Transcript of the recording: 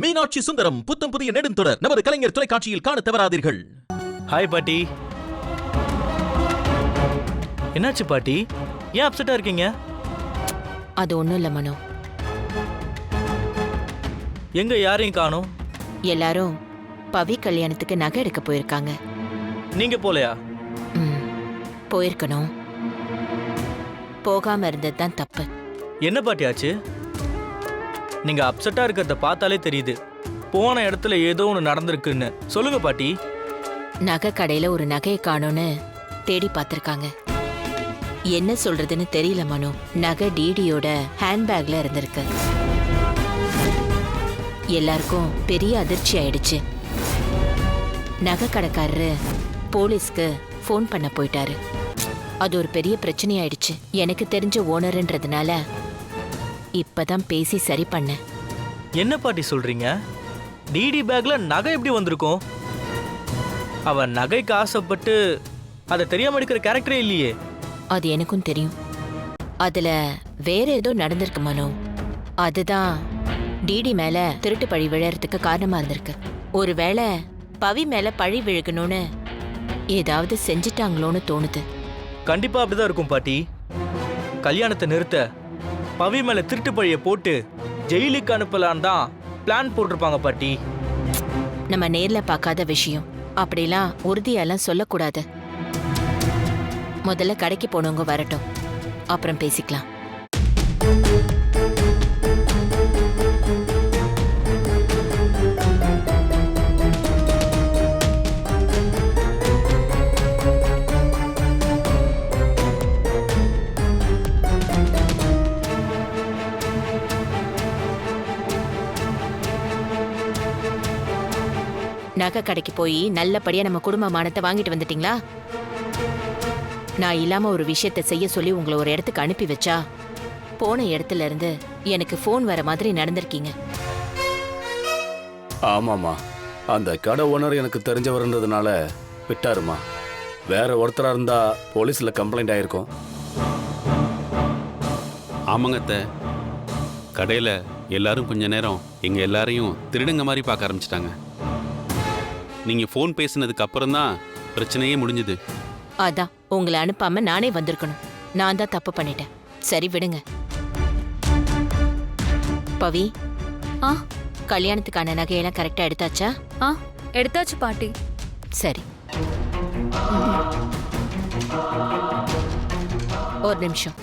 மீனாட்சி சுந்தரம் புத்தம் புதிய நெடுந்தொடர் நமது கலைஞர் தொலைக்காட்சியில் காண தவறாதீர்கள். ஹாய் பாட்டி. என்னாச்சு பாட்டி, ஏன் அப்செட்டா இருக்கீங்க? அது ஒண்ணும் இல்ல மனோ. எங்க யாரையும் காணோம்? எல்லாரும் பவி கல்யாணத்துக்கு நகை எடுக்க போயிருக்காங்க. நீங்க போலையா? போயிருக்கணும், போகாம இருந்தது தான் தப்பு. என்ன பாட்டி ஆச்சு? நீங்க அப்செட்டா இருக்கிறத பார்த்தாலே தெரியுது, போன இடத்துல ஏதோ ஒன்று நடந்திருக்குன்னு. சொல்லுங்க பாட்டி. நகை கடையில ஒரு நகையை காணோன்னு தேடி பார்த்திருக்காங்க. என்ன சொல்றதுன்னு தெரியல மனோ. நகை டிடியோட ஹேண்ட்பேக்ல இருந்திருக்கு. எல்லாருக்கும் பெரிய அதிர்ச்சி ஆயிடுச்சு. நகை கடைக்காரரு போலீஸ்க்கு ஃபோன் பண்ண போயிட்டாரு. அது ஒரு பெரிய பிரச்சனை ஆயிடுச்சு. எனக்கு தெரிஞ்ச ஓனர்ன்றதுனால இப்பதான் பேசி சரி பண்ண. என்ன பாட்டி சொல்றீங்க? டிடி பேக்ல நகை எப்படி வந்திருக்கும்? அவன் நகைக்கு ஆசைப்பட்டு அதை தெரியாம எடுக்கிற கேரக்டரே இல்லையே. அது எனக்கும் தெரியும். அதுல வேற ஏதோ நடந்திருக்கு மனோ. அதுதான் டிடி மேல திருட்டு பழி விழறதுக்கு காரணமா இருந்திருக்கு. ஒருவேளை பவி மேல பழி விழுகணும்னு ஏதாவது செஞ்சிட்டாங்களோன்னு தோணுது. கண்டிப்பா அப்படிதான் இருக்கும் பாட்டி. கல்யாணத்தை நிறுத்த பவி மேல திருட்டு பழிய போட்டு ஜெயிலுக்கு அனுப்பலான் தான் பிளான் போட்டிருப்பாங்க பாட்டி. நம்ம நேர்ல பார்க்காத விஷயம் அப்படிலாம் உறுதியெல்லாம் சொல்லக்கூடாது. முதல்ல கடைக்கு போனவங்க வரட்டும், அப்புறம் பேசிக்கலாம். நகை கடைக்கு போய் நல்லபடியா நம்ம குடும்ப மானத்தை வாங்கிட்டு வந்துட்டீங்களா? நான் இல்லாம ஒரு விஷயத்த செய்ய சொல்லி உங்களை ஒரு இடத்துக்கு அனுப்பி வச்சா போன இடத்துல இருந்து எனக்கு போன் வர மாதிரி நடந்திருக்கீங்க. ஆமாம்மா, அந்த கடை ஓனர் எனக்கு தெரிஞ்சவர்ன்றதுனால விட்டாருமா. வேற ஒருத்தரா இருந்தா போலீஸ்ல கம்ப்ளைண்ட் ஆயிருக்கும். ஆமாங்க அத்தை, கடையில் எல்லாரும் கொஞ்ச நேரம் எங்கள் எல்லாரையும் திருடுங்க மாதிரி பார்க்க ஆரம்பிச்சிட்டாங்க. நீங்கள் ஃபோன் பேசினதுக்கு அப்புறம் தான் பிரச்சனையே முடிஞ்சுது. அதான் உங்களை அனுப்பாம நானே வந்திருக்கணும். நான் தான் தப்பு பண்ணிட்டேன். சரி விடுங்க. பவி, கல்யாணத்துக்கான நகையெல்லாம் கரெக்டா எடுத்தாச்சா? எடுத்தாச்சு பாட்டி. சரி, ஒரு நிமிஷம்.